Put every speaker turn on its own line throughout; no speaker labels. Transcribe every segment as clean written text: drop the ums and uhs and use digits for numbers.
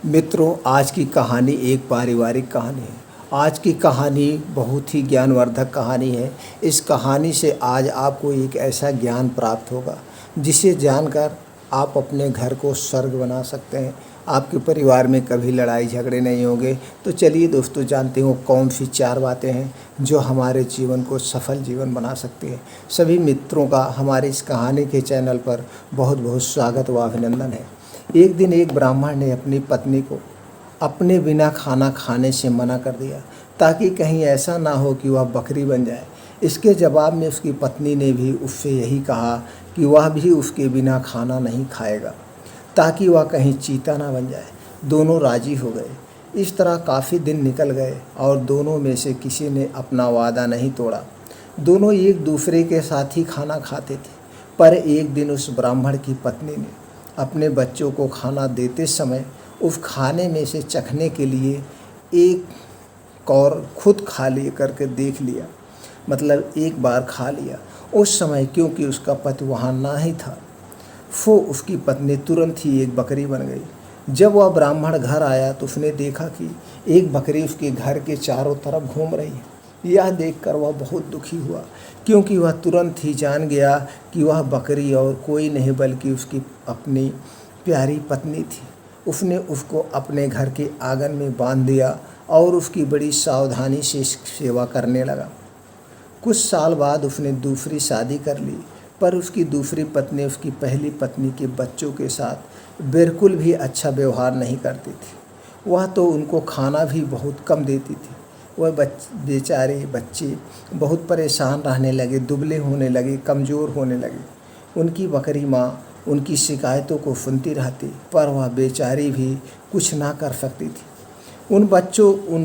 मित्रों, आज की कहानी एक पारिवारिक कहानी है। आज की कहानी बहुत ही ज्ञानवर्धक कहानी है। इस कहानी से आज आपको एक ऐसा ज्ञान प्राप्त होगा जिसे जानकर आप अपने घर को स्वर्ग बना सकते हैं। आपके परिवार में कभी लड़ाई झगड़े नहीं होंगे। तो चलिए दोस्तों, जानते हो कौन सी 4 बातें हैं जो हमारे जीवन को सफल जीवन बना सकती हैं। सभी मित्रों का हमारे इस कहानी के चैनल पर बहुत बहुत स्वागत व अभिनंदन है। एक दिन एक ब्राह्मण ने अपनी पत्नी को अपने बिना खाना खाने से मना कर दिया, ताकि कहीं ऐसा ना हो कि वह बकरी बन जाए। इसके जवाब में उसकी पत्नी ने भी उससे यही कहा कि वह भी उसके बिना खाना नहीं खाएगा, ताकि वह कहीं चीता ना बन जाए। दोनों राजी हो गए। इस तरह काफ़ी दिन निकल गए और दोनों में से किसी ने अपना वादा नहीं तोड़ा। दोनों एक दूसरे के साथ ही खाना खाते थे। पर एक दिन उस ब्राह्मण की पत्नी ने अपने बच्चों को खाना देते समय उस खाने में से चखने के लिए एक कौर खुद खा लिए करके देख लिया, मतलब एक बार खा लिया। उस समय क्योंकि उसका पति वहाँ ना ही था, वो उसकी पत्नी तुरंत ही एक बकरी बन गई। जब वह ब्राह्मण घर आया तो उसने देखा कि एक बकरी उसके घर के चारों तरफ घूम रही है। यह देखकर वह बहुत दुखी हुआ, क्योंकि वह तुरंत ही जान गया कि वह बकरी और कोई नहीं बल्कि उसकी अपनी प्यारी पत्नी थी। उसने उसको अपने घर के आंगन में बांध दिया और उसकी बड़ी सावधानी से सेवा करने लगा। कुछ साल बाद उसने दूसरी शादी कर ली, पर उसकी दूसरी पत्नी उसकी पहली पत्नी के बच्चों के साथ बिल्कुल भी अच्छा व्यवहार नहीं करती थी। वह तो उनको खाना भी बहुत कम देती थी। वह बेचारे बच्चे बहुत परेशान रहने लगे, दुबले होने लगे, कमज़ोर होने लगे। उनकी बकरी माँ उनकी शिकायतों को सुनती रहती, पर वह बेचारी भी कुछ ना कर सकती थी। उन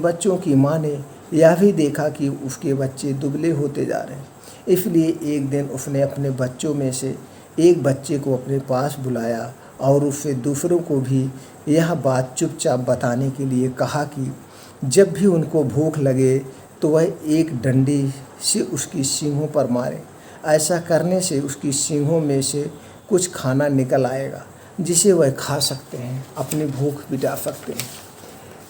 बच्चों की माँ ने यह भी देखा कि उसके बच्चे दुबले होते जा रहे हैं। इसलिए एक दिन उसने अपने बच्चों में से एक बच्चे को अपने पास बुलाया और उससे दूसरों को भी यह बात चुपचाप बताने के लिए कहा कि जब भी उनको भूख लगे तो वह एक डंडी से उसकी सींगों पर मारे। ऐसा करने से उसकी सींगों में से कुछ खाना निकल आएगा, जिसे वह खा सकते हैं, अपनी भूख मिटा सकते हैं।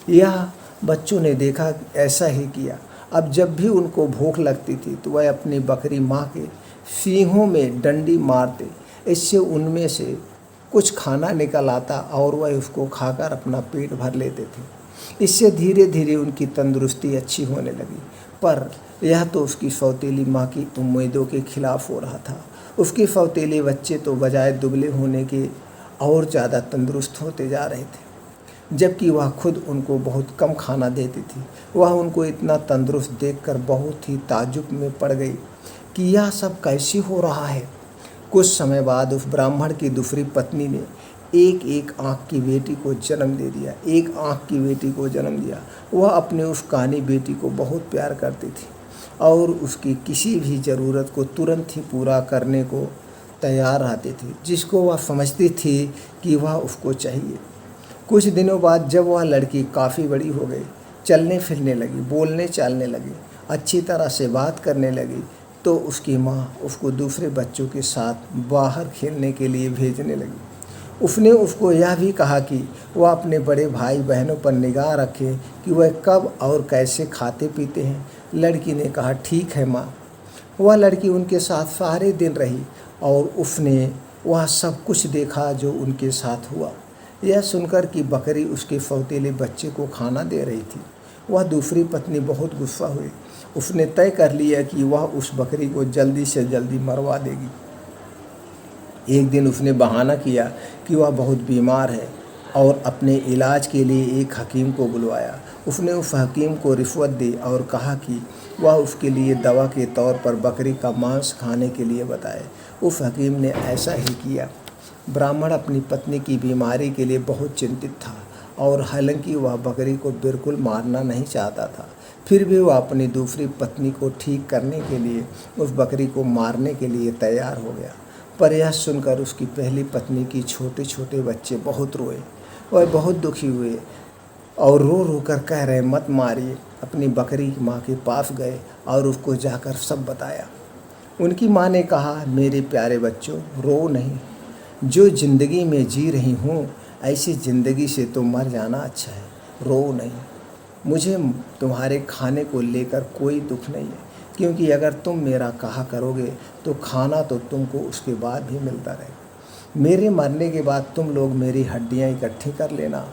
यह बच्चों ने देखा, ऐसा ही किया। अब जब भी उनको भूख लगती थी तो वह अपनी बकरी माँ के सींगों में डंडी मारते। इससे उनमें से कुछ खाना निकल आता और वह उसको खाकर अपना पेट भर लेते थे। इससे धीरे धीरे उनकी तंदुरुस्ती अच्छी होने लगी। पर यह तो उसकी सौतेली माँ की उम्मीदों के खिलाफ हो रहा था। उसके सौतेले बच्चे तो बजाय दुबले होने के और ज़्यादा तंदुरुस्त होते जा रहे थे, जबकि वह खुद उनको बहुत कम खाना देती थी। वह उनको इतना तंदुरुस्त देखकर बहुत ही ताज्जुब में पड़ गई कि यह सब कैसे हो रहा है। कुछ समय बाद उस ब्राह्मण की दूसरी पत्नी ने एक आँख की बेटी को जन्म दे दिया। एक आँख की बेटी को जन्म दिया। वह अपने उस कानी बेटी को बहुत प्यार करती थी और उसकी किसी भी ज़रूरत को तुरंत ही पूरा करने को तैयार रहती थी, जिसको वह समझती थी कि वह उसको चाहिए। कुछ दिनों बाद जब वह लड़की काफ़ी बड़ी हो गई, चलने फिरने लगी, बोलने चालने लगी, अच्छी तरह से बात करने लगी, तो उसकी माँ उसको दूसरे बच्चों के साथ बाहर खेलने के लिए भेजने लगी। उसने उसको यह भी कहा कि वह अपने बड़े भाई बहनों पर निगाह रखे कि वह कब और कैसे खाते पीते हैं। लड़की ने कहा, ठीक है माँ। वह लड़की उनके साथ सारे दिन रही और उसने वह सब कुछ देखा जो उनके साथ हुआ। यह सुनकर कि बकरी उसके सौतेले बच्चे को खाना दे रही थी, वह दूसरी पत्नी बहुत गुस्सा हुई। उसने तय कर लिया कि वह उस बकरी को जल्दी से जल्दी मरवा देगी। एक दिन उसने बहाना किया कि वह बहुत बीमार है और अपने इलाज के लिए एक हकीम को बुलवाया। उसने उस हकीम को रिश्वत दी और कहा कि वह उसके लिए दवा के तौर पर बकरी का मांस खाने के लिए बताए। उस हकीम ने ऐसा ही किया। ब्राह्मण अपनी पत्नी की बीमारी के लिए बहुत चिंतित था और हालांकि वह बकरी को बिल्कुल मारना नहीं चाहता था, फिर भी वह अपनी दूसरी पत्नी को ठीक करने के लिए उस बकरी को मारने के लिए तैयार हो गया। पर यह सुनकर उसकी पहली पत्नी की छोटे छोटे बच्चे बहुत रोए। वह बहुत दुखी हुए और रो रो कर कह रहे, मत मारिए। अपनी बकरी माँ के पास गए और उसको जाकर सब बताया। उनकी माँ ने कहा, मेरे प्यारे बच्चों, रो नहीं। जो ज़िंदगी में जी रही हूँ ऐसी ज़िंदगी से तो मर जाना अच्छा है, रो नहीं। मुझे तुम्हारे खाने को लेकर कोई दुख नहीं है, क्योंकि अगर तुम मेरा कहा करोगे तो खाना तो तुमको उसके बाद भी मिलता रहेगा। मेरे मरने के बाद तुम लोग मेरी हड्डियाँ इकट्ठी कर लेना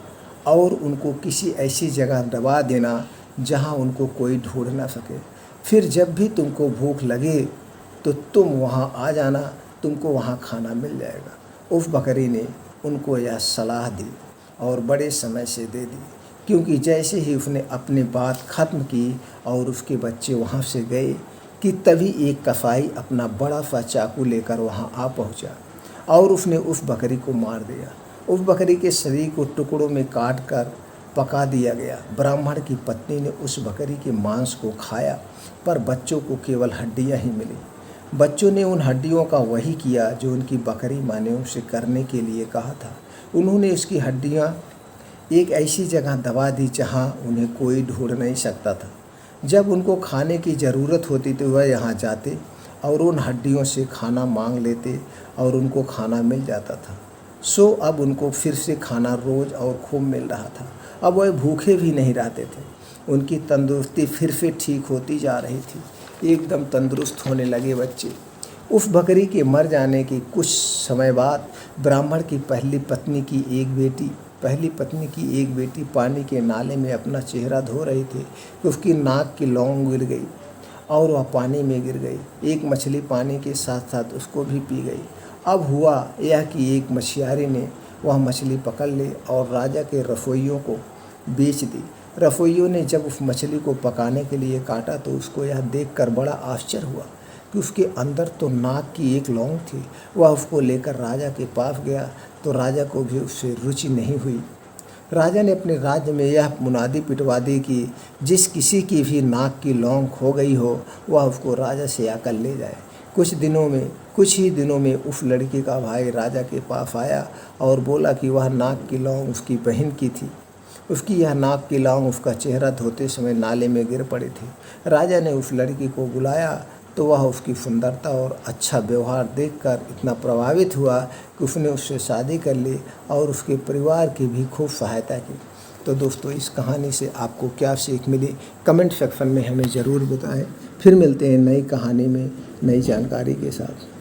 और उनको किसी ऐसी जगह दबा देना जहाँ उनको कोई ढूंढ ना सके। फिर जब भी तुमको भूख लगे तो तुम वहाँ आ जाना, तुमको वहाँ खाना मिल जाएगा। उस बकरी ने उनको यह सलाह दी और बड़े समय से दे दी, क्योंकि जैसे ही उसने अपनी बात ख़त्म की और उसके बच्चे वहाँ से गए कि तभी एक कसाई अपना बड़ा सा चाकू लेकर वहाँ आ पहुँचा और उसने उस बकरी को मार दिया। उस बकरी के शरीर को टुकड़ों में काट कर पका दिया गया। ब्राह्मण की पत्नी ने उस बकरी के मांस को खाया, पर बच्चों को केवल हड्डियाँ ही मिली। बच्चों ने उन हड्डियों का वही किया जो उनकी बकरी माँ ने उनसे करने के लिए कहा था। उन्होंने उसकी हड्डियाँ एक ऐसी जगह दबा दी जहाँ उन्हें कोई ढूंढ नहीं सकता था। जब उनको खाने की ज़रूरत होती तो वह यहाँ जाते और उन हड्डियों से खाना मांग लेते और उनको खाना मिल जाता था। सो अब उनको फिर से खाना रोज़ और खूब मिल रहा था। अब वह भूखे भी नहीं रहते थे। उनकी तंदुरुस्ती फिर से ठीक होती जा रही थी, एकदम तंदुरुस्त होने लगे बच्चे। उस बकरी के मर जाने के कुछ समय बाद ब्राह्मण की पहली पत्नी की एक बेटी पानी के नाले में अपना चेहरा धो रही थी कि उसकी नाक की लौंग गिर गई और वह पानी में गिर गई। एक मछली पानी के साथ साथ उसको भी पी गई। अब हुआ यह कि एक मछियारे ने वह मछली पकड़ ली और राजा के रसोइयों को बेच दी। रसोइयों ने जब उस मछली को पकाने के लिए काटा तो उसको यह देखकर बड़ा आश्चर्य हुआ कि उसके अंदर तो नाक की एक लौंग थी। वह उसको लेकर राजा के पास गया तो राजा को भी उससे रुचि नहीं हुई। राजा ने अपने राज्य में यह मुनादी पिटवा दी कि जिस किसी की भी नाक की लौंग खो गई हो वह उसको राजा से आकर ले जाए। कुछ ही दिनों में उस लड़की का भाई राजा के पास आया और बोला कि वह नाक की लौंग उसकी बहन की थी। उसकी यह नाक की लौंग उसका चेहरा धोते समय नाले में गिर पड़ी थी। राजा ने उस लड़की को बुलाया तो वह उसकी सुंदरता और अच्छा व्यवहार देखकर इतना प्रभावित हुआ कि उसने उससे शादी कर ली और उसके परिवार की भी खूब सहायता की। तो दोस्तों, इस कहानी से आपको क्या सीख मिली कमेंट सेक्शन में हमें ज़रूर बताएं। फिर मिलते हैं नई कहानी में नई जानकारी के साथ।